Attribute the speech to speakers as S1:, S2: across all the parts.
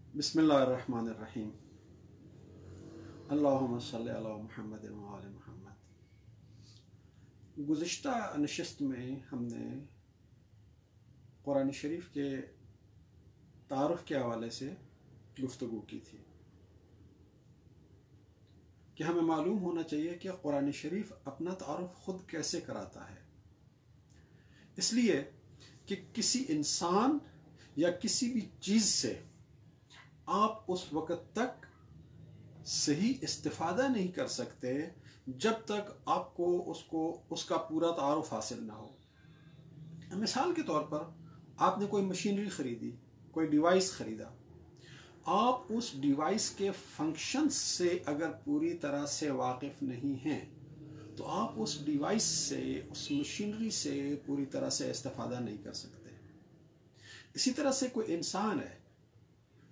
S1: बिस्मिल्लाहिर्रहमानिर्रहीम। अल्लाहुम्मा सल्ली अला मुहम्मद व आले मुहम्मद। गुज़िश्ता नशिस्त में हमने कुरान शरीफ के तारुफ़ के हवाले से गुफ्तगू की थी कि हमें मालूम होना चाहिए कि कुरान शरीफ अपना तारुफ़ ख़ुद कैसे कराता है। इसलिए कि किसी इंसान या किसी भी चीज़ से आप उस वक़्त तक सही इस्तिफ़ादा नहीं कर सकते जब तक आपको उसका पूरा तारुफ़ हासिल ना हो। मिसाल के तौर पर आपने कोई मशीनरी ख़रीदी, कोई डिवाइस ख़रीदा, आप उस डिवाइस के फंक्शंस से अगर पूरी तरह से वाकिफ़ नहीं हैं तो आप उस डिवाइस से, उस मशीनरी से पूरी तरह से इस्तिफ़ादा नहीं कर सकते। इसी तरह से कोई इंसान है,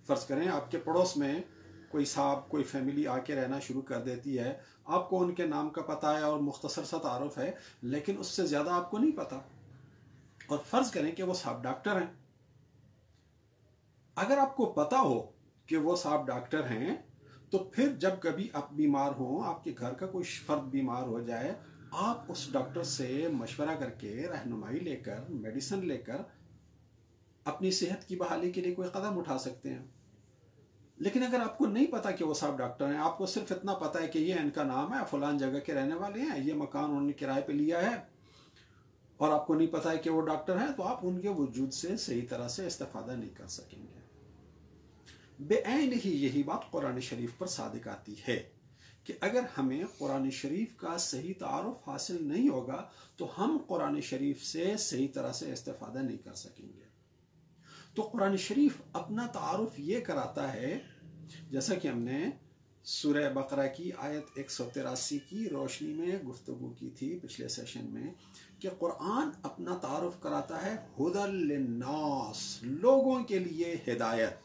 S1: फ़र्ज़ करें आपके पड़ोस में कोई साहब, कोई फैमिली आके रहना शुरू कर देती है, आपको उनके नाम का पता है और मुख्तसर सा तारुफ़ है, लेकिन उससे ज़्यादा आपको नहीं पता। और फ़र्ज़ करें कि वो साहब डॉक्टर हैं। अगर आपको पता हो कि वो साहब डॉक्टर हैं तो फिर जब कभी आप बीमार हों, आपके घर का कोई फ़र्द बीमार हो जाए, आप उस डॉक्टर से मशवरा करके, रहनुमाई लेकर, मेडिसिन लेकर अपनी सेहत की बहाली के लिए कोई कदम उठा सकते हैं। लेकिन अगर आपको नहीं पता कि वो साहब डॉक्टर हैं, आपको सिर्फ इतना पता है कि ये इनका नाम है, फलान जगह के रहने वाले हैं, ये मकान उन्होंने किराए पे लिया है, और आपको नहीं पता है कि वो डॉक्टर हैं, तो आप उनके वजूद से सही तरह से इस्तिफादा नहीं कर सकेंगे। बेऐन ही यही बात कुरान शरीफ पर सादिक आती है कि अगर हमें कुरान शरीफ का सही तारुफ हासिल नहीं होगा तो हम कुरान शरीफ से सही तरह से इस्तिफादा नहीं कर सकेंगे। तो कुरान शरीफ अपना तारुफ ये कराता है, जैसा कि हमने सूरह बकरा की आयत 183 की रोशनी में गुफ्तगू की थी पिछले सेशन में, कि कुरान अपना तारुफ कराता है हुदल लिन्नास, लोगों के लिए हिदायत,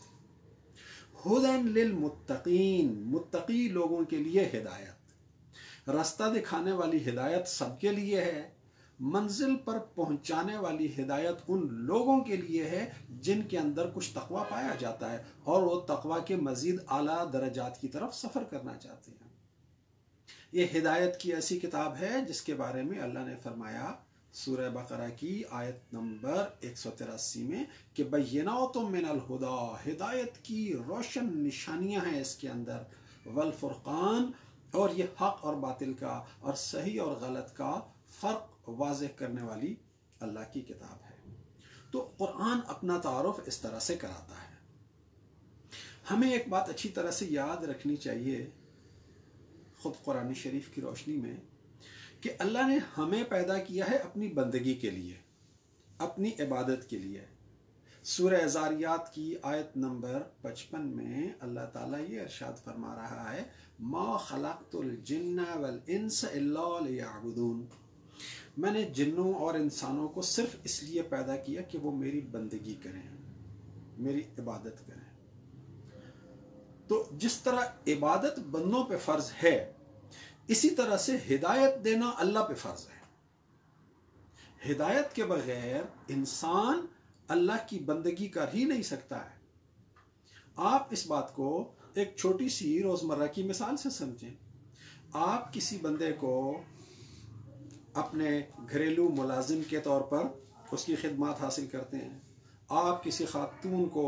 S1: हुदन लिल मुत्तकीन, मुत्तकी लोगों के लिए हिदायत, रास्ता दिखाने वाली हिदायत सबके लिए है, मंजिल पर पहुंचाने वाली हिदायत उन लोगों के लिए है जिनके अंदर कुछ तकवा पाया जाता है और वो तकवा के मजीद आला दर्जात की तरफ सफ़र करना चाहते हैं। ये हिदायत की ऐसी किताब है जिसके बारे में अल्लाह ने फरमाया सूरह बकरा की आयत नंबर 183 में कि बय्यिनातुम मिनल हुदा, हिदायत की रोशन निशानियां हैं इसके अंदर, वल फुरकान, और ये हक और बातिल का और सही और गलत का फ़र्क वाज़ेह करने वाली अल्लाह की किताब है। तो कुरान अपना तारुफ इस तरह से कराता है। हमें एक बात अच्छी तरह से याद रखनी चाहिए ख़ुद कुरान शरीफ की रोशनी में कि अल्लाह ने हमें पैदा किया है अपनी बंदगी के लिए, अपनी इबादत के लिए। सूरह ज़ारियात की आयत नंबर 55 में अल्लाह ताला ये इरशाद फरमा रहा है, मा खलक़तुल जिन्ना वल इंस इल्ला लियअबुदून, मैंने जिन्नों और इंसानों को सिर्फ इसलिए पैदा किया कि वो मेरी बंदगी करें, मेरी इबादत करें। तो जिस तरह इबादत बंदों पे फ़र्ज है, इसी तरह से हिदायत देना अल्लाह पे फ़र्ज है। हिदायत के बगैर इंसान अल्लाह की बंदगी कर ही नहीं सकता है। आप इस बात को एक छोटी सी रोज़मर्रा की मिसाल से समझें। आप किसी बंदे को अपने घरेलू मुलाजिम के तौर पर उसकी खिदमत हासिल करते हैं, आप किसी खातून को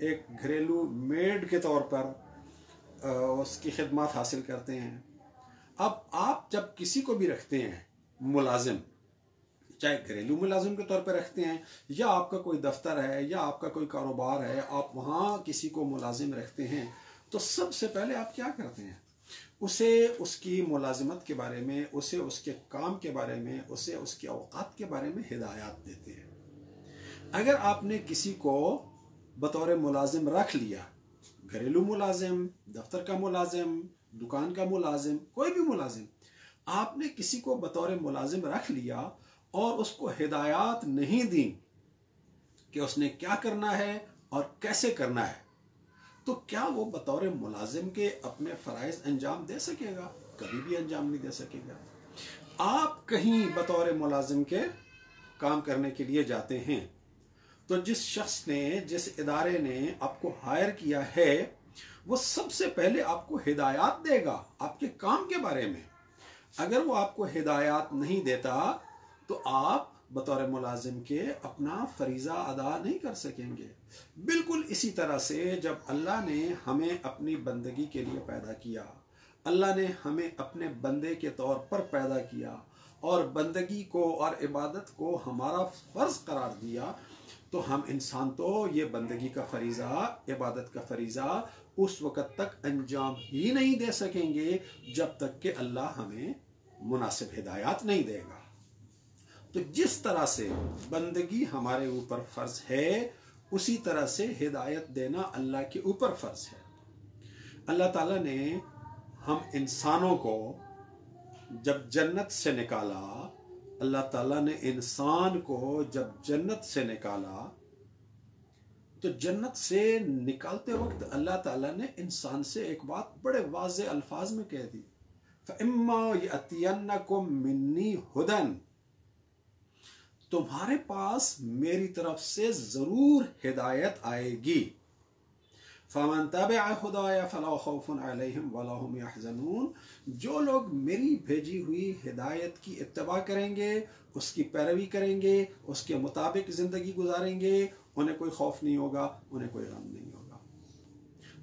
S1: एक घरेलू मेड के तौर पर उसकी खिदमत हासिल करते हैं। अब आप जब किसी को भी रखते हैं मुलाजिम, चाहे घरेलू मुलाजिम के तौर पर रखते हैं या आपका कोई दफ्तर है या आपका कोई कारोबार है, आप वहाँ किसी को मुलाजिम रखते हैं, तो सबसे पहले आप क्या करते हैं? उसे उसकी मुलाजिमत के बारे में, उसे उसके काम के बारे में, उसे उसके औकात के बारे में हिदायत देते हैं। अगर आपने किसी को बतौर मुलाजिम रख लिया, घरेलू मुलाजिम, दफ्तर का मुलाजिम, दुकान का मुलाजिम, कोई भी मुलाजिम, आपने किसी को बतौर मुलाजिम रख लिया और उसको हिदायत नहीं दी कि उसने क्या करना है और कैसे करना है, तो क्या वो बतौर मुलाजिम के अपने फ़राइज़ अंजाम दे सकेगा? कभी भी अंजाम नहीं दे सकेगा। आप कहीं बतौर मुलाजिम के काम करने के लिए जाते हैं तो जिस शख्स ने, जिस इदारे ने आपको हायर किया है, वो सबसे पहले आपको हिदायत देगा आपके काम के बारे में। अगर वो आपको हिदायत नहीं देता तो आप बतौर मुलाजिम के अपना फरीज़ा अदा नहीं कर सकेंगे। बिल्कुल इसी तरह से जब अल्लाह ने हमें अपनी बंदगी के लिए पैदा किया, अल्लाह ने हमें अपने बंदे के तौर पर पैदा किया और बंदगी को और इबादत को हमारा फ़र्ज़ करार दिया, तो हम इंसान तो ये बंदगी का फरीज़ा, इबादत का फरीज़ा उस वक़्त तक अंजाम ही नहीं दे सकेंगे जब तक कि अल्लाह हमें मुनासिब हिदायत नहीं देगा। तो जिस तरह से बंदगी हमारे ऊपर फ़र्ज़ है, उसी तरह से हिदायत देना अल्लाह के ऊपर फ़र्ज़ है। अल्लाह ताला ने हम इंसानों को जब जन्नत से निकाला, अल्लाह ताला ने इंसान को जब जन्नत से निकाला, तो जन्नत से निकालते वक्त अल्लाह ताला ने इंसान से एक बात बड़े वाज़े अल्फाज में कह दी, फ़इम्मा यअतियन्नकुम मिन्नी हुदन, तुम्हारे पास मेरी तरफ से जरूर हिदायत आएगी। फ़मन तबिअ हुदाया फ़ला खौफुन अलैहिम वला हुम यहज़नून, जो लोग मेरी भेजी हुई हिदायत की इत्तबा करेंगे, उसकी पैरवी करेंगे, उसके मुताबिक ज़िंदगी गुजारेंगे, उन्हें कोई खौफ नहीं होगा, उन्हें कोई गम नहीं होगा।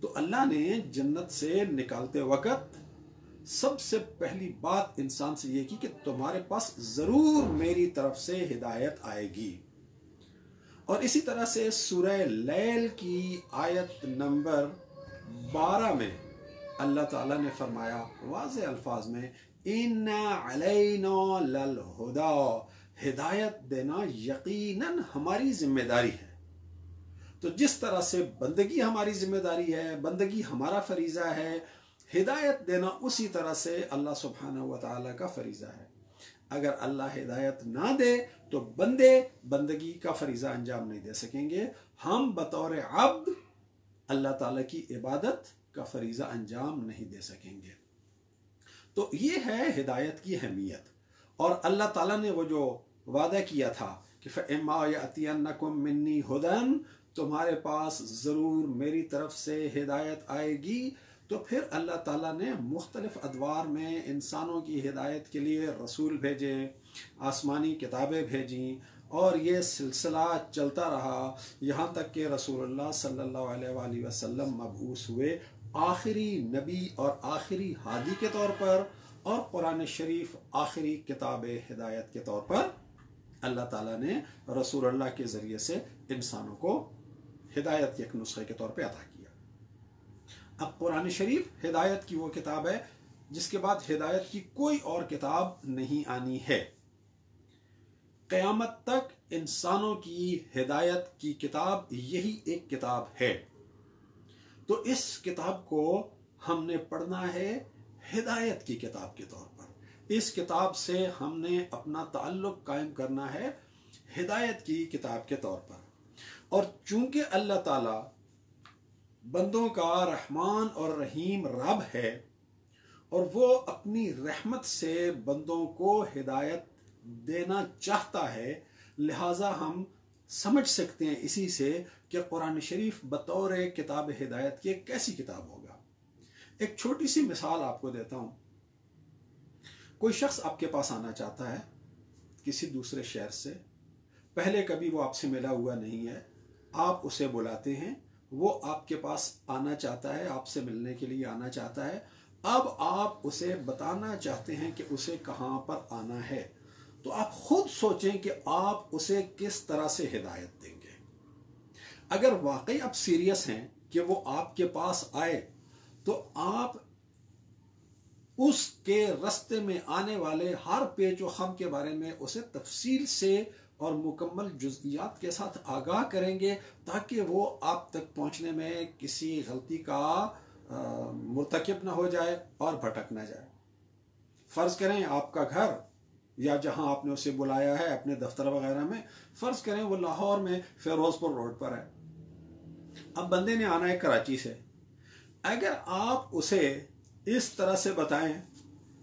S1: तो अल्लाह ने जन्नत से निकालते वक़्त सबसे पहली बात इंसान से ये की कि तुम्हारे पास ज़रूर मेरी तरफ से हिदायत आएगी। और इसी तरह से सूरह लैल की आयत नंबर 12 में अल्लाह ताला ने फरमाया वाज़े अल्फाज में, इन्ना अलैना लल हुदा, हिदायत देना यकीनन हमारी जिम्मेदारी है। तो जिस तरह से बंदगी हमारी जिम्मेदारी है, बंदगी हमारा फरीज़ा है, हिदायत देना उसी तरह से अल्लाह सुब्हानहू व तआला का फरीज़ा है। अगर अल्लाह हिदायत ना दे तो बंदे बंदगी का फरीज़ा अंजाम नहीं दे सकेंगे। हम बतौर अब्द अल्लाह ताला की इबादत का फरीज़ा अंजाम नहीं दे सकेंगे। तो ये है हिदायत की अहमियत। और अल्लाह ताला ने वो जो वादा किया था कि फ़इम्मा यअतियन्नकुम मिन्नी हुदन, तुम्हारे पास ज़रूर मेरी तरफ से हिदायत आएगी, तो फिर अल्लाह ताला ने मुख्तलिफ अदवार में इंसानों की हिदायत के लिए रसूल भेजे, आसमानी किताबें भेजी, और ये सिलसिला चलता रहा यहाँ तक कि रसूलुल्लाह सल्लल्लाहु अलैहि वसल्लम मबऊस हुए आखिरी नबी और आखिरी हादी के तौर पर, और कुरान शरीफ आखिरी किताब हिदायत के तौर पर अल्लाह ताला ने रसूलुल्लाह के ज़रिए से इंसानों को हिदायत के एक नुस्खे के तौर पे अता किया। अब कुरान शरीफ हिदायत की वो किताब है जिसके बाद हिदायत की कोई और किताब नहीं आनी है। क़यामत तक इंसानों की हिदायत की किताब यही एक किताब है। तो इस किताब को हमने पढ़ना है हिदायत की किताब के तौर पर। इस किताब से हमने अपना ताल्लुक कायम करना है हिदायत की किताब के तौर पर। और चूंकि अल्लाह ताला बंदों का रहमान और रहीम रब है और वो अपनी रहमत से बंदों को हिदायत देना चाहता है, लिहाजा हम समझ सकते हैं इसी से कि कुरान शरीफ बतौर किताब हिदायत की एक कैसी किताब होगा। एक छोटी सी मिसाल आपको देता हूँ। कोई शख्स आपके पास आना चाहता है किसी दूसरे शहर से, पहले कभी वो आपसे मिला हुआ नहीं है, आप उसे बुलाते हैं, वो आपके पास आना चाहता है, आपसे मिलने के लिए आना चाहता है। अब आप उसे बताना चाहते हैं कि उसे कहाँ पर आना है, तो आप खुद सोचें कि आप उसे किस तरह से हिदायत देंगे। अगर वाकई आप सीरियस हैं कि वो आपके पास आए, तो आप उसके रास्ते में आने वाले हर पेच व खम के बारे में उसे तफसील से और मुकम्मल जुज़इयात के साथ आगाह करेंगे ताकि वो आप तक पहुंचने में किसी गलती का मुर्तकिब ना हो जाए और भटक ना जाए। फ़र्ज़ करें आपका घर या जहां आपने उसे बुलाया है अपने दफ्तर वगैरह में, फ़र्ज़ करें वो लाहौर में फिरोज़पुर रोड पर है। अब बंदे ने आना है कराची से। अगर आप उसे इस तरह से बताएं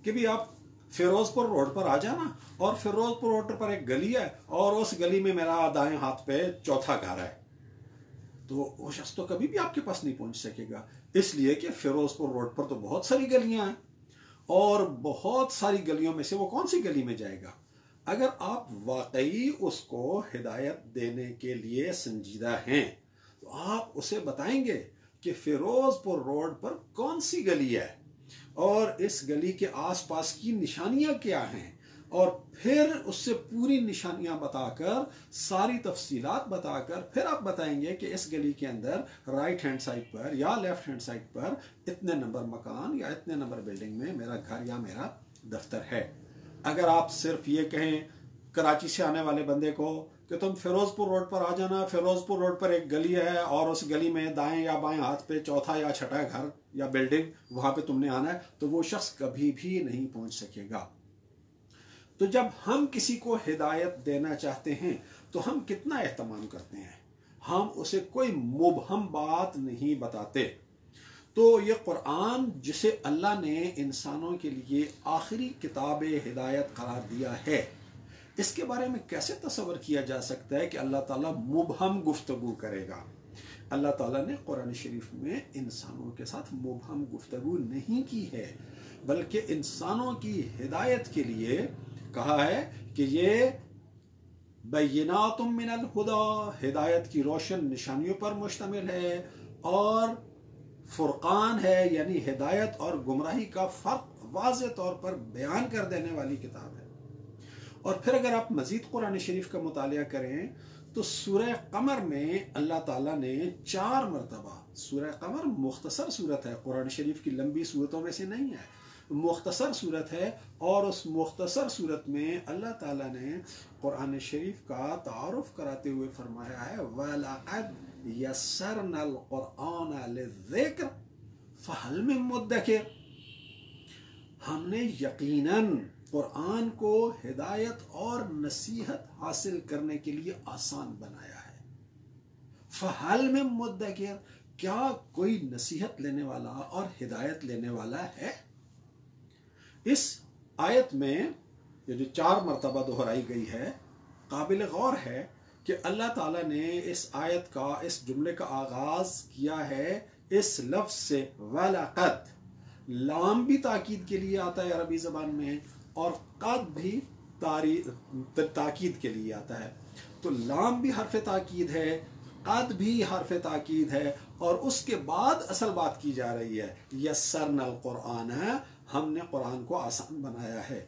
S1: कि भी आप फिरोजपुर रोड पर आ जाना, और फिरोजपुर रोड पर एक गली है और उस गली में मेरा दाएं हाथ पे चौथा घर है, तो वो शख्स तो कभी भी आपके पास नहीं पहुंच सकेगा। इसलिए कि फिरोजपुर रोड पर तो बहुत सारी गलियां हैं, और बहुत सारी गलियों में से वो कौन सी गली में जाएगा? अगर आप वाकई उसको हिदायत देने के लिए संजीदा हैं तो आप उसे बताएंगे कि फिरोजपुर रोड पर कौन सी गली है और इस गली के आसपास की निशानियां क्या हैं, और फिर उससे पूरी निशानियां बताकर, सारी तफसीलात बताकर फिर आप बताएंगे कि इस गली के अंदर राइट हैंड साइड पर या लेफ्ट हैंड साइड पर इतने नंबर मकान या इतने नंबर बिल्डिंग में मेरा घर या मेरा दफ्तर है। अगर आप सिर्फ ये कहें कराची से आने वाले बंदे को कि तुम फिरोजपुर रोड पर आ जाना, फिरोजपुर रोड पर एक गली है और उस गली में दाएं या बाएं हाथ पे चौथा या छठा घर या बिल्डिंग, वहां पे तुमने आना है, तो वो शख्स कभी भी नहीं पहुंच सकेगा। तो जब हम किसी को हिदायत देना चाहते हैं तो हम कितना एहतमाम करते हैं, हम उसे कोई मुबहम बात नहीं बताते। तो ये कुरान जिसे अल्लाह ने इंसानों के लिए आखिरी किताब हिदायत करार दिया है, इसके बारे में कैसे तस्वर किया जा सकता है कि अल्लाह ताला मुबहम गुफ्तगू करेगा? अल्लाह ताला ने कुरान शरीफ में इंसानों के साथ मुबहम गुफ्तगू नहीं की है, बल्कि इंसानों की हिदायत के लिए कहा है कि ये बय्यिनातुम मिनल हुदा, हिदायत की रोशन निशानियों पर मुश्तमिल है, और फुरकान है, यानी हिदायत और गुमराही का फर्क वाज़ेह तौर पर बयान कर देने वाली किताब है। और फिर अगर आप मजीद कुरान शरीफ का मुतालिया करें तो सूरह कमर में अल्लाह ताला ने 4 मरतबा, सूरह कमर मुख्तसर सूरत है, कुरान शरीफ की लंबी सूरतों में से नहीं है, मुख्तसर सूरत है, और उस मुख्तसर सूरत में अल्लाह ताला ने कुरान शरीफ का तारुफ कराते हुए फरमाया है वलक़द यस्सरनल कुरआन लिज़्ज़िक्र फ़हल मिन मुद्दकिर, हमने यकीनन कुरान को हिदायत और नसीहत हासिल करने के लिए आसान बनाया है। फ़हल मिन मुद्दकिर, क्या कोई नसीहत लेने वाला और हिदायत लेने वाला है? इस आयत में ये जो 4 मरतबा दोहराई गई है, काबिल गौर है कि अल्लाह ताला ने इस आयत का, इस जुमले का आगाज किया है इस लफ्ज से वलक़द। लाम भी ताकीद के लिए आता है अरबी ज़बान में, और कद भी ताकीद के लिए आता है। तो लाम भी हर्फ ताकीद है, कद भी हर्फ ताकीद है, और उसके बाद असल बात की जा रही है यस्सरनल कुरआन, हमने कुरान को आसान बनाया है।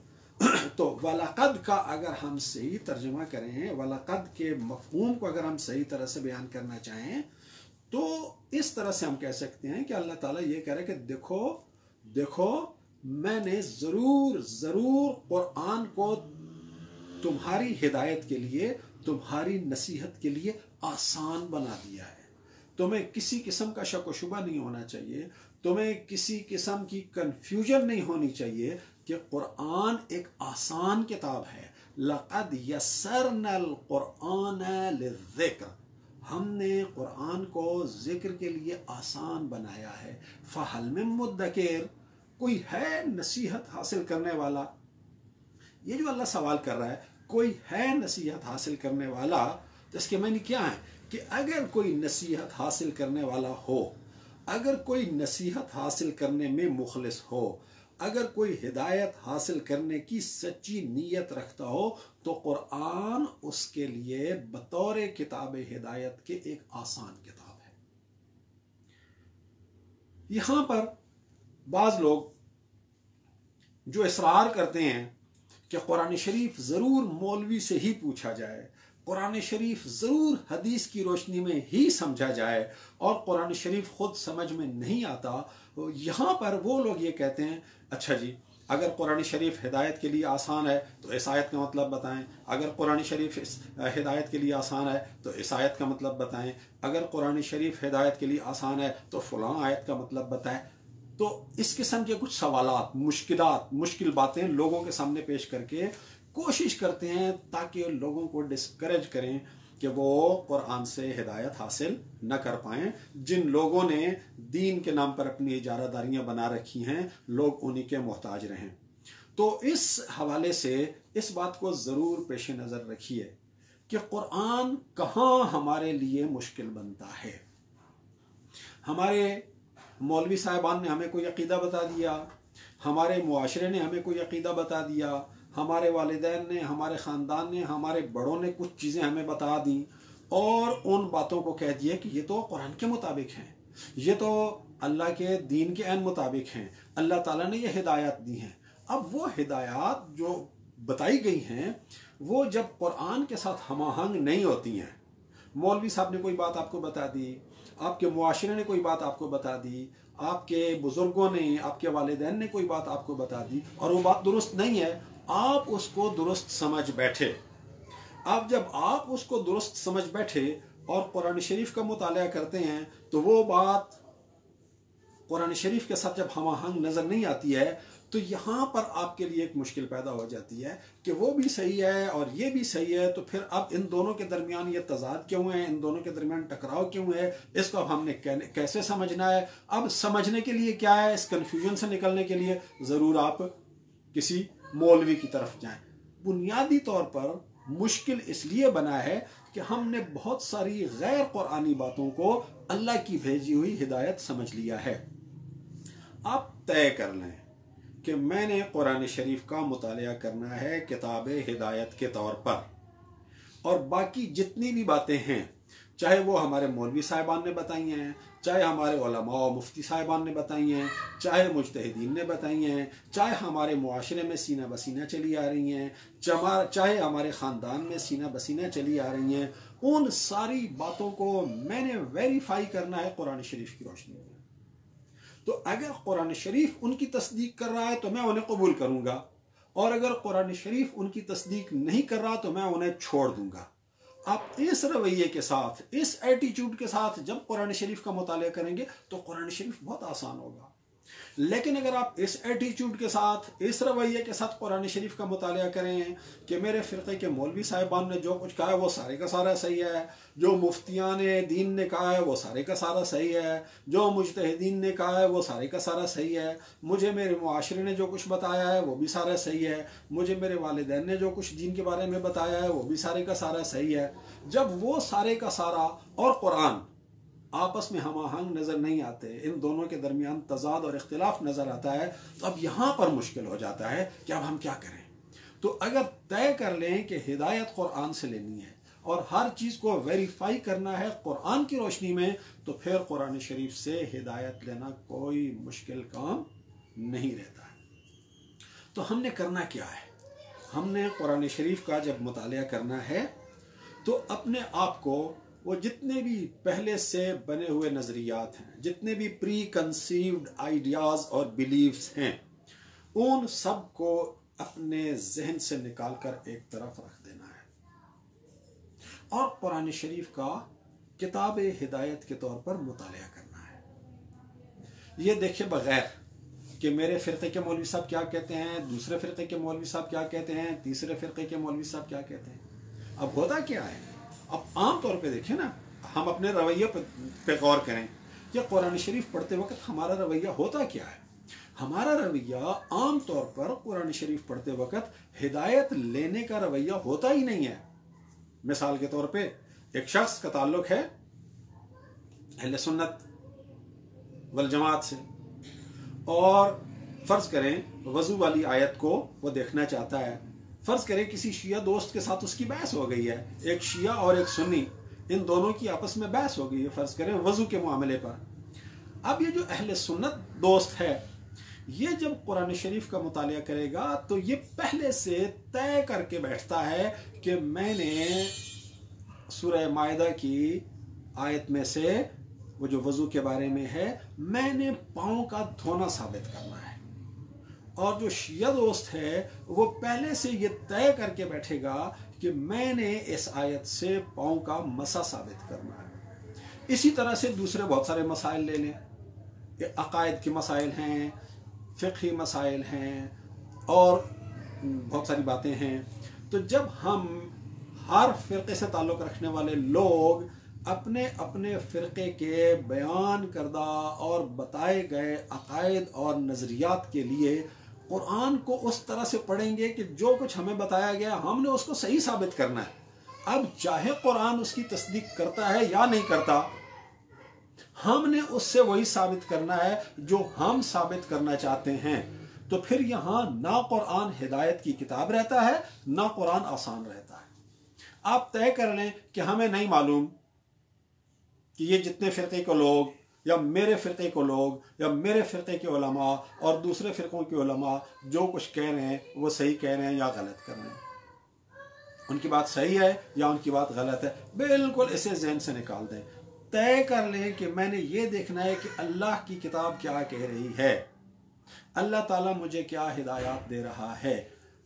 S1: तो वलक़द का अगर हम सही तर्जुमा करें, वलक़द के मफ़हूम को अगर हम सही तरह से बयान करना चाहें तो इस तरह से हम कह सकते हैं कि अल्लाह ताला ये कह रहा है कि देखो देखो मैंने ज़रूर ज़रूर कुरान को तुम्हारी हिदायत के लिए, तुम्हारी नसीहत के लिए आसान बना दिया है। तुम्हें किसी किस्म का शक व शुबा नहीं होना चाहिए, तुम्हें किसी किस्म की कंफ्यूजन नहीं होनी चाहिए कि कुरान एक आसान किताब है। लक़द यस्सरनल कुरआन लिज़्ज़िक्र, हमने कुरान को जिक्र के लिए आसान बनाया है। फ़हल मिन मुद्दकिर, कोई है नसीहत हासिल करने वाला? ये जो अल्लाह सवाल कर रहा है, कोई है नसीहत हासिल करने वाला, तो इसके मायने क्या है कि अगर कोई नसीहत हासिल करने वाला हो, अगर कोई नसीहत हासिल करने में मुखलिस हो, अगर कोई हिदायत हासिल करने की सच्ची नीयत रखता हो, तो कुरान उसके लिए बतौर किताब हिदायत के एक आसान किताब है। यहां पर बाज लोग जो इसरार करते हैं कि कुरान शरीफ ज़रूर मौलवी से ही पूछा जाए, कुरान शरीफ ज़रूर हदीस की रोशनी में ही समझा जाए, और कुरान शरीफ खुद समझ में नहीं आता, तो यहाँ पर वो लोग ये कहते हैं अच्छा जी, अगर कुरान शरीफ हिदायत के लिए आसान है तो इस आयत का मतलब बताएं, अगर कुरान शरीफ हिदायत के लिए आसान है तो इस आयत का मतलब बताएं, अगर कुरान शरीफ हिदायत के लिए आसान है तो फलां आयत का मतलब बताएं। तो इस किस्म के कुछ सवालात, मुश्किल बातें लोगों के सामने पेश करके कोशिश करते हैं ताकि लोगों को डिस्करेज करें कि वो कुरान से हिदायत हासिल न कर पाएं। जिन लोगों ने दीन के नाम पर अपनी इजारादारियां बना रखी हैं, लोग उन्हीं के मोहताज रहें। تو اس حوالے سے اس بات کو ضرور پیش نظر رکھیے کہ قرآن کہاں ہمارے لیے مشکل بنتا ہے۔ ہمارے مولوی صاحبان نے ہمیں کوئی عقیدہ بتا دیا، ہمارے معاشرے نے ہمیں کوئی عقیدہ بتا دیا، ہمارے والدین نے، ہمارے خاندان نے، ہمارے بڑوں نے کچھ چیزیں ہمیں بتا دیں اور ان باتوں کو کہہ دیا کہ یہ تو قرآن کے مطابق ہیں، یہ تو اللہ کے دین کے عین مطابق ہیں، اللہ تعالیٰ نے یہ ہدایات دی ہیں۔ اب وہ ہدایات جو بتائی گئی ہیں وہ جب قرآن کے ساتھ ہم آہنگ نہیں ہوتی ہیں، مولوی صاحب نے کوئی بات آپ کو بتا دی، آپ کے معاشرے نے کوئی بات آپ کو بتا دی، آپ کے بزرگوں نے، آپ کے والدین نے کوئی بات آپ کو بتا دی اور وہ بات درست نہیں ہے، آپ اس کو درست سمجھ بیٹھے۔ اب جب آپ اس کو درست سمجھ بیٹھے اور قرآن شریف کا مطالعہ کرتے ہیں تو وہ بات قرآن شریف کے ساتھ جب ہم آہنگ نظر نہیں آتی ہے تو یہاں پر آپ کے لیے ایک مشکل پیدا ہو جاتی ہے کہ وہ بھی صحیح ہے اور یہ بھی صحیح ہے، تو پھر اب ان دونوں کے درمیان یہ تضاد کیوں ہے، ان دونوں کے درمیان ٹکراؤ کیوں ہے، اس کو اب ہم نے کیسے سمجھنا ہے۔ اب سمجھنے کے لیے کیا ہے، اس کنفیوژن سے نکلنے کے لیے ضرور آپ کسی مولوی کی طرف جائیں۔ بنیادی طور پر مشکل اس لیے بنا ہے کہ ہم نے بہت ساری غیر قرآنی باتوں کو اللہ کی بھیجی ہوئی ہدایت سمجھ لیا ہے۔ آپ طے کر لیں کہ میں نے قرآن شریف کا مطالعہ کرنا ہے کتاب ہدایت کے طور پر، اور باقی جتنی بھی باتیں ہیں، چاہے وہ ہمارے مولوی صاحبان نے بتائی ہیں، چاہے ہمارے علماء و مفتی صاحبان نے بتائی ہیں، چاہے مجتہدین نے بتائی ہیں، چاہے ہمارے معاشرے میں سینہ بسینہ چلی آ رہی ہیں، چاہے ہمارے خاندان میں سینہ بسینہ چلی آ رہی ہیں، ان ساری باتوں کو میں نے ویریفائی کرنا ہے قرآن شریف کی روشنی میں۔ تو اگر قرآن شریف ان کی تصدیق کر رہا ہے تو میں انہیں قبول کروں گا، اور اگر قرآن شریف ان کی تصدیق نہیں کر رہا تو میں انہیں چھوڑ دوں گا۔ آپ اس رویے کے ساتھ، اس ایٹیچیوڈ کے ساتھ جب قرآن شریف کا مطالعہ کریں گے تو قرآن شریف بہت آسان ہوگا۔ لیکن اگر آپ اس ایٹیچیوڈ کے ساتھ، اس رویے کے ساتھ قرآن شریف کا مطالعہ کریں کہ میرے فرقے کے مولوی صاحبان نے جو کچھ کہا ہے وہ سارے کا سارا صحیح ہے، جو مفتیان دین نے کہا ہے وہ سارے کا سارا صحیح ہے، جو مجتہدین نے کہا ہے وہ سارے کا سارا صحیح ہے، مجھے میرے معاشرے نے جو کچھ بتایا ہے وہ بھی سارا صحیح ہے، مجھے میرے والدین نے جو کچھ دین کے بارے میں بتایا ہے وہ بھی سارے کا سارا صحیح ہے، جب وہ سارے کا سارا اور قرآن آپس میں ہم آہنگ نظر نہیں آتے، ان دونوں کے درمیان تضاد اور اختلاف نظر آتا ہے، تو اب یہاں پر مشکل ہو جاتا ہے کہ اب ہم کیا کریں۔ تو اگر طے کر لیں کہ ہدایت قرآن سے لینی ہے اور ہر چیز کو ویریفائی کرنا ہے قرآن کی روشنی میں، تو پھر قرآن شریف سے ہدایت لینا کوئی مشکل کام نہیں رہتا ہے۔ تو ہم نے کرنا کیا ہے؟ ہم نے قرآن شریف کا جب مطالعہ کرنا ہے تو اپنے آپ کو وہ جتنے بھی پہلے سے بنے ہوئے نظریات ہیں، جتنے بھی پری کنسیوڈ آئیڈیاز اور بلیفز ہیں، ان سب کو اپنے ذہن سے نکال کر ایک طرف رکھ دینا ہے اور قرآن شریف کا کتاب ہدایت کے طور پر مطالعہ کرنا ہے۔ یہ دیکھے بغیر کہ میرے فرقے کے مولوی صاحب کیا کہتے ہیں، دوسرے فرقے کے مولوی صاحب کیا کہتے ہیں، تیسرے فرقے کے مولوی صاحب کیا کہتے ہیں۔ اب ہوتا کیا ہے، اب عام طور پہ دیکھیں نا، ہم اپنے رویے پہ غور کریں کہ قرآن شریف پڑھتے وقت ہمارا رویہ ہوتا کیا ہے۔ ہمارا رویہ عام طور پر قرآن شریف پڑھتے وقت ہدایت لینے کا رویہ ہوتا ہی نہیں ہے۔ مثال کے طور پہ ایک شخص کا تعلق ہے اہل سنت والجماعت سے، اور فرض کریں وضو والی آیت کو وہ دیکھنا چاہتا ہے، فرض کریں کسی شیعہ دوست کے ساتھ اس کی بحث ہو گئی ہے، ایک شیعہ اور ایک سنی، ان دونوں کی آپس میں بحث ہو گئی ہے فرض کریں وضو کے معاملے پر۔ اب یہ جو اہل سنت دوست ہے، یہ جب قرآن شریف کا مطالعہ کرے گا تو یہ پہلے سے طے کر کے بیٹھتا ہے کہ میں نے سورہ مائدہ کی آیت میں سے وہ جو وضو کے بارے میں ہے، میں نے پاؤں کا دھونا ثابت کرنا ہے، اور جو شیعہ دوست ہے وہ پہلے سے یہ طے کر کے بیٹھے گا کہ میں نے اس آیت سے پاؤں کا مسح ثابت کرنا ہے۔ اسی طرح سے دوسرے بہت سارے مسائل لے لیں، کہ عقائد کے مسائل ہیں، فقہی مسائل ہیں، اور بہت ساری باتیں ہیں۔ تو جب ہم ہر فرقے سے تعلق رکھنے والے لوگ اپنے اپنے فرقے کے بیان کردہ اور بتائے گئے عقائد اور نظریات کے لیے कुरान को उस तरह से पढ़ेंगे कि जो कुछ हमें बताया गया हमने उसको सही साबित करना है। अब चाहे कुरान उसकी तस्दीक करता है या नहीं करता, हमने उससे वही साबित करना है जो हम साबित करना चाहते हैं। तो फिर यहां ना कुरान हिदायत की किताब रहता है, ना कुरान आसान रहता है। आप तय कर लें कि हमें नहीं मालूम कि ये जितने फिरके के लोग या मेरे फिरके को लोग या मेरे फिरके के उलमा और दूसरे फिरकों के उलमा जो कुछ कह रहे हैं वो सही कह रहे हैं या गलत कर रहे हैं, उनकी बात सही है या उनकी बात गलत है, बिल्कुल इसे जहन से निकाल दें। तय कर लें कि मैंने ये देखना है कि अल्लाह की किताब क्या कह रही है, अल्लाह ताला मुझे क्या हिदायत दे रहा है।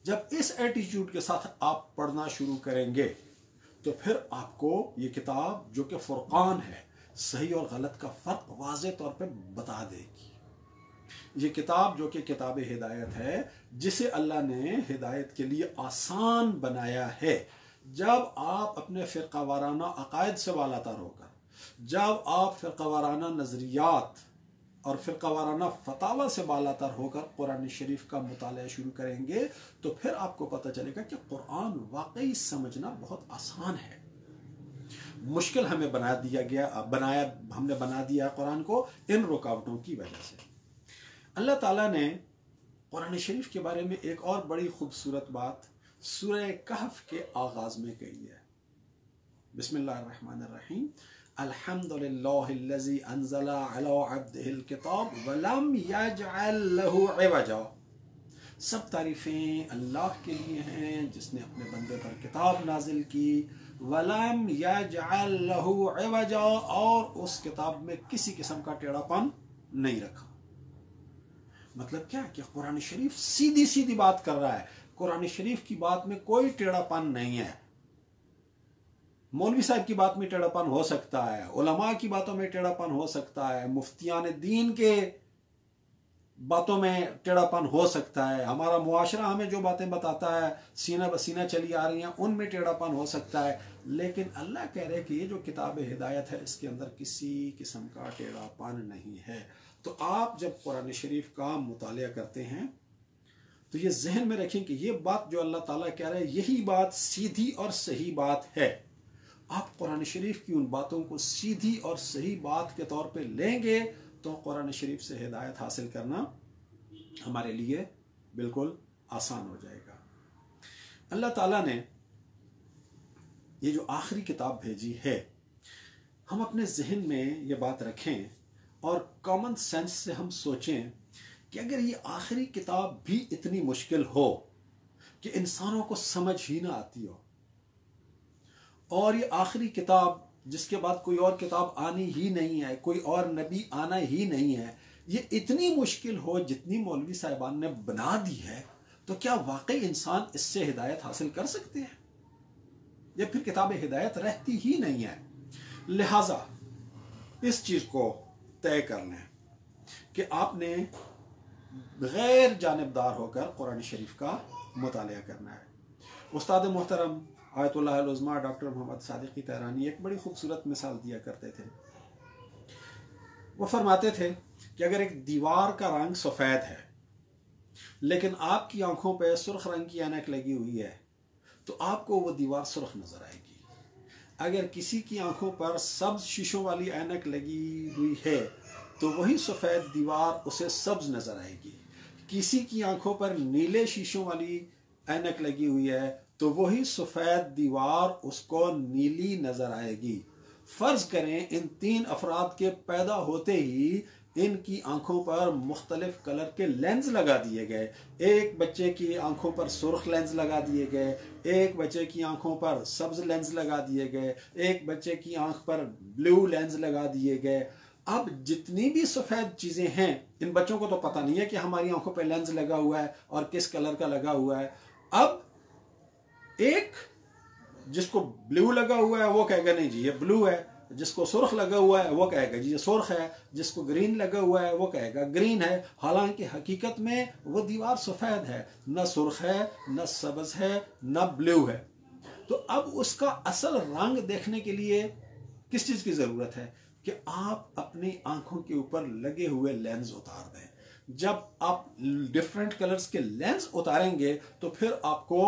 S1: जब इस एटीट्यूड के साथ आप पढ़ना शुरू करेंगे तो फिर आपको ये किताब जो कि फुरकान है, सही और गलत का फर्क वाज़े तौर पे बता देगी। ये किताब जो कि किताब हिदायत है, जिसे अल्लाह ने हिदायत के लिए आसान बनाया है। जब आप अपने फ़िरक़ा वाराना अकायद से वालातर होकर, जब आप फ़िरक़ा वाराना नज़रियात और फ़िरक़ा वाराना फतावा से बालातर होकर कुरान शरीफ का मुताला शुरू करेंगे तो फिर आपको पता चलेगा कि कुरान वाकई समझना बहुत आसान है। मुश्किल हमें हमने बना दिया कुरान को इन रुकावटों की वजह से। अल्लाह ताला ने कुरान शरीफ के बारे में एक और बड़ी खूबसूरत बात सूरह कहफ के आगाज में कही है। बिस्मिल्लाहिर्रहमानिर्रहीम, अल्हम्दुलिल्लाहिल्लज़ी अंज़ला अला अब्दिहिल किताब वलम यजअल लहू इवजा। सब तारीफ़ें अल्लाह के लिए हैं जिसने अपने बंदे पर किताब नाजिल की, वलम यजअल लहू इवजा, और उस किताब में किसी किस्म का टेढ़ापन नहीं रखा। मतलब क्या कि कुरान शरीफ सीधी सीधी बात कर रहा है, कुरान शरीफ की बात में कोई टेढ़ापन नहीं है। मौलवी साहब की बात में टेढ़ापन हो सकता है, उलमा की बातों में टेढ़ापन हो सकता है, मुफ्तियान दीन के बातों में टेढ़ापन हो सकता है, हमारा मुआशरा हमें जो बातें बताता है सीना बसीना चली आ रही हैं उनमें टेढ़ापन हो सकता है। लेकिन अल्लाह कह रहे हैं कि ये जो किताब हिदायत है इसके अंदर किसी किस्म का टेढ़ापन नहीं है। तो आप जब कुरान शरीफ का मुतालिया करते हैं तो ये जहन में रखें कि ये बात जो अल्लाह ताला कह रहा है यही बात सीधी और सही बात है। आप कुरान शरीफ की उन बातों को सीधी और सही बात के तौर पे लेंगे तो कुरान शरीफ से हिदायत हासिल करना हमारे लिए बिल्कुल आसान हो जाएगा। अल्लाह ताला ने ये जो आखिरी किताब भेजी है, हम अपने जहन में ये बात रखें और कॉमन सेंस से हम सोचें कि अगर ये आखिरी किताब भी इतनी मुश्किल हो कि इंसानों को समझ ही ना आती हो, और ये आखिरी किताब जिसके बाद कोई और किताब आनी ही नहीं है, कोई और नबी आना ही नहीं है, ये इतनी मुश्किल हो जितनी मौलवी साहिबान ने बना दी है, तो क्या वाकई इंसान इससे हिदायत हासिल कर सकते हैं या फिर किताब हिदायत रहती ही नहीं है। लिहाजा इस चीज को तय कर लें कि आपने गैर जानिबदार होकर कुरान शरीफ का मुतालिया करना है। उस्ताद मोहतरम आयतुल्लाह अल उज़्मा डॉक्टर मोहम्मद सादिक़ी तेहरानी एक बड़ी खूबसूरत मिसाल दिया करते थे। वो फरमाते थे कि अगर एक दीवार का रंग सफ़ेद है लेकिन आपकी आंखों पे सुर्ख रंग की ऐनक लगी हुई है तो आपको वो दीवार सुर्ख नजर आएगी। अगर किसी की आंखों पर सब्ज शीशों वाली ऐनक लगी हुई है तो वही सफ़ेद दीवार उसे सब्ज नजर आएगी। किसी की आंखों पर नीले शीशों वाली ऐनक लगी हुई है तो वही सफ़ेद दीवार उसको नीली नजर आएगी। फर्ज करें इन तीन अफराद के पैदा होते ही इनकी आंखों पर मुख्तलिफ कलर के लेंस लगा दिए गए। एक बच्चे की आंखों पर सुर्ख लेंस लगा दिए गए, एक बच्चे की आंखों पर सब्ज लेंस लगा दिए गए, एक बच्चे की आंख पर ब्लू लेंस लगा दिए गए। अब जितनी भी सफ़ेद चीज़ें हैं, इन बच्चों को तो पता नहीं है कि हमारी आंखों पर लेंस लगा हुआ है और किस कलर का लगा हुआ है। अब एक जिसको ब्लू लगा हुआ है वो कहेगा नहीं जी ये ब्लू है, जिसको सुर्ख लगा हुआ है वो कहेगा जी ये सुर्ख है, जिसको ग्रीन लगा हुआ है वो कहेगा ग्रीन है। हालांकि हकीकत में वो दीवार सफ़ेद है, न सुर्ख है, न सब्ज है, न ब्लू है। तो अब उसका असल रंग देखने के लिए किस चीज़ की ज़रूरत है कि आप अपनी आंखों के ऊपर लगे हुए लेंस उतार दें। जब आप डिफरेंट कलर्स के लेंस उतारेंगे तो फिर आपको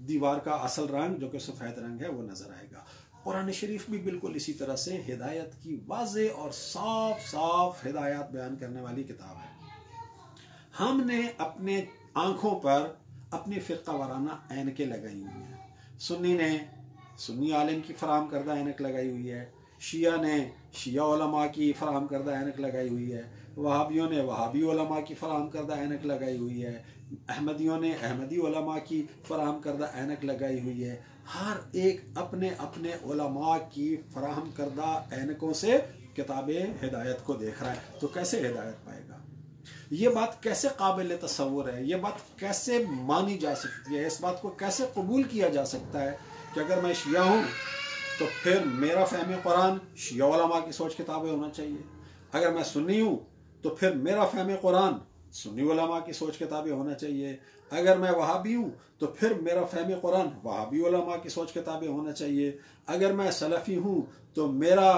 S1: दीवार का असल रंग जो कि सफ़ेद रंग है वो नज़र आएगा। कुरान शरीफ भी बिल्कुल इसी तरह से हिदायत की वाज़े और साफ साफ हिदायत बयान करने वाली किताब है। हमने अपने आँखों पर अपनी फ़िरका वाराना ऐनकें लगाई हुई हैं। सुन्नी ने सुन्नी आलिम की फराहम करदा ऐनक लगाई हुई है, शिया ने शिया उलमा की फराहम करदा ऐनक लगाई हुई है, वहाबियों ने वहाबी उलमा की फराहम करदा ऐनक लगाई हुई है, अहमदियों ने अहमदी उलमा की फराहम करदा ऐनक लगाई हुई है। हर एक अपने अपने उलमा की फराहम करदा ऐनकों से किताब हिदायत को देख रहा है, तो कैसे हिदायत पाएगा? ये बात कैसे काबिल तसव्वुर है? ये बात कैसे मानी जा सकती है? इस बात को कैसे कबूल किया जा सकता है कि अगर मैं शिया हूँ तो फिर मेरा फ़हम कुरान शिया उलमा की सोच किताबें होना चाहिए, अगर मैं सुन्नी हूँ तो फिर मेरा फ़हम कुरान सुन्नी उलमा की सोच किताबें होना चाहिए, अगर मैं वहाबी हूँ तो फिर मेरा फ़हम कुरान वहाबी उलमा की सोच किताबें होना चाहिए, अगर मैं सलफ़ी हूँ तो मेरा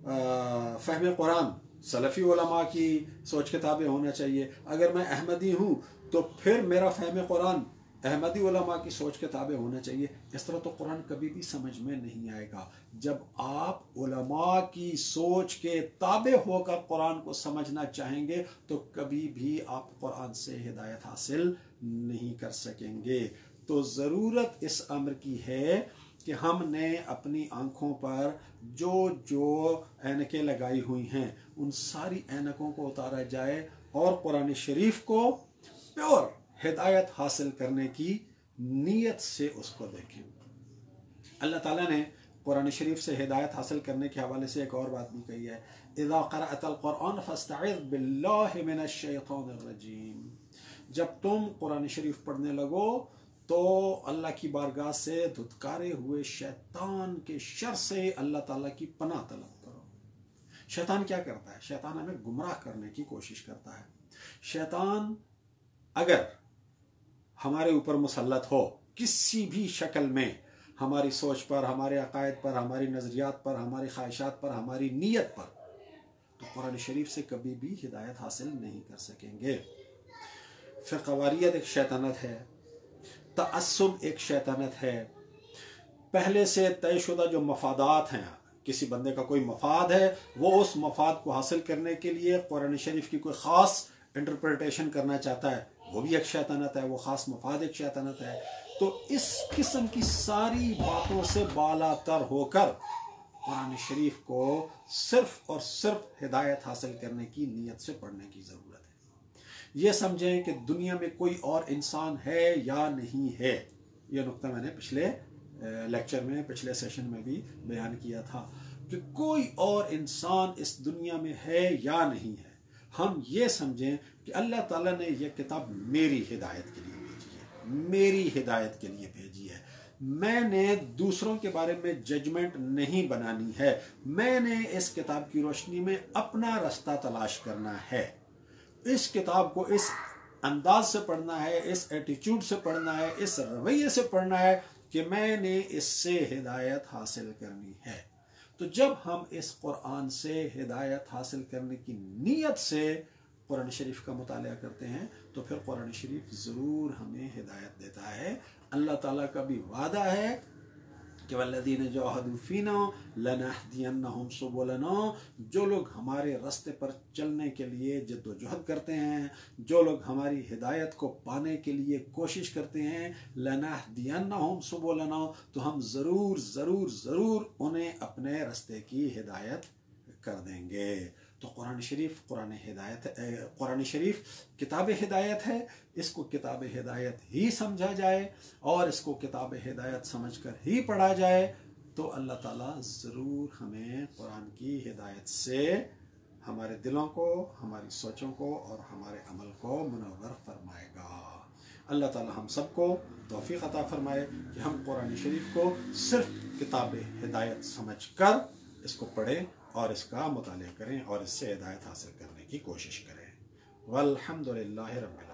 S1: फ़हम कुरान सलफ़ी उलमा की सोच किताबें होना चाहिए, अगर मैं अहमदी हूँ तो फिर मेरा फ़हम कुरान अहमदी उलमा की सोच किताबें होना चाहिए। इस तरह तो कुरान कभी भी समझ में नहीं आएगा। जब आप उलमा की सोच के ताबे होकर कुरान को समझना चाहेंगे तो कभी भी आप कुरान से हिदायत हासिल नहीं कर सकेंगे। तो ज़रूरत इस अम्र की है कि हमने अपनी आँखों पर जो जो ऐनकें लगाई हुई हैं उन सारी ऐनकों को उतारा जाए और कुरान शरीफ को प्योर हिदायत हासिल करने की नीयत से उसको देखें। अल्लाह ताला ने कुरान शरीफ से हिदायत हासिल करने के हवाले से एक और बात भी कही है, इज़ा क़रअतल क़ुरआन फ़स्तइज़ बिल्लाहि मिनश शैतानिर रजीम। जब तुम कुरान शरीफ पढ़ने लगो तो अल्लाह की बारगाह से धुतकारे हुए शैतान के शर से अल्लाह ताला की पनाह तलब करो। शैतान क्या करता है? शैतान हमें गुमराह करने की कोशिश करता है। शैतान अगर हमारे ऊपर मुसल्लत हो किसी भी शक्ल में, हमारी सोच पर, हमारे अकायद पर, हमारी नज़रियात पर, हमारी ख्वाहिशात पर, हमारी नीयत पर, तो कुरान शरीफ से कभी भी हिदायत हासिल नहीं कर सकेंगे। फ़िक़्हवारियत एक शैतानत है, तअस्सुब एक शैतानत है। पहले से तयशुदा जो मफादात हैं, किसी बंदे का कोई मफाद है, वो उस मफाद को हासिल करने के लिए कुरान शरीफ की कोई ख़ास इंटरप्रिटेशन करना चाहता है, वो भी एक शैतानत है, वो ख़ास मफाद एक शैतानत है। तो इस किस्म की सारी बातों से बालातर होकर कुरान शरीफ को सिर्फ और सिर्फ हिदायत हासिल करने की नीयत से पढ़ने की ज़रूरत है। ये समझें कि दुनिया में कोई और इंसान है या नहीं है। यह नुक्ता मैंने पिछले लेक्चर में, पिछले सेशन में भी बयान किया था कि कोई और इंसान इस दुनिया में है या नहीं है। हम ये समझें कि अल्लाह ताला ने यह किताब मेरी हिदायत के लिए भेजी है, मेरी हिदायत के लिए भेजी है। मैंने दूसरों के बारे में जजमेंट नहीं बनानी है, मैंने इस किताब की रोशनी में अपना रास्ता तलाश करना है। इस किताब को इस अंदाज से पढ़ना है, इस एटीट्यूड से पढ़ना है, इस रवैये से पढ़ना है कि मैंने इससे हिदायत हासिल करनी है। तो जब हम इस कुरान से हिदायत हासिल करने की नीयत से कुरान शरीफ का मुताला करते हैं तो फिर कुरान शरीफ ज़रूर हमें हिदायत देता है। अल्लाह ताला का भी वादा है कि वल्लज़ीना जाहदू फ़ीना लनहदियन्नहुम सुबुलना, जो लोग हमारे रास्ते पर चलने के लिए जद्दोजहद करते हैं, जो लोग हमारी हिदायत को पाने के लिए कोशिश करते हैं, लनहदियन्नहुम सुबुलना, तो हम ज़रूर ज़रूर ज़रूर उन्हें अपने रास्ते की हिदायत कर देंगे। तो कुरान शरीफ कुरान शरीफ किताब हिदायत है। इसको किताब हिदायत ही समझा जाए और इसको किताब हिदायत समझकर ही पढ़ा जाए तो अल्लाह ताला ज़रूर हमें कुरान की हिदायत से हमारे दिलों को, हमारी सोचों को और हमारे अमल को मुनव्वर फरमाएगा। अल्लाह ताला हम सबको तौफीक अता फरमाए कि हम कुरान शरीफ को सिर्फ किताब हिदायत समझकर इसको पढ़ें और इसका मुताला करें और इससे हिदायत हासिल करने की कोशिश करें। वल्हम्दुलिल्लाहि रब्बिल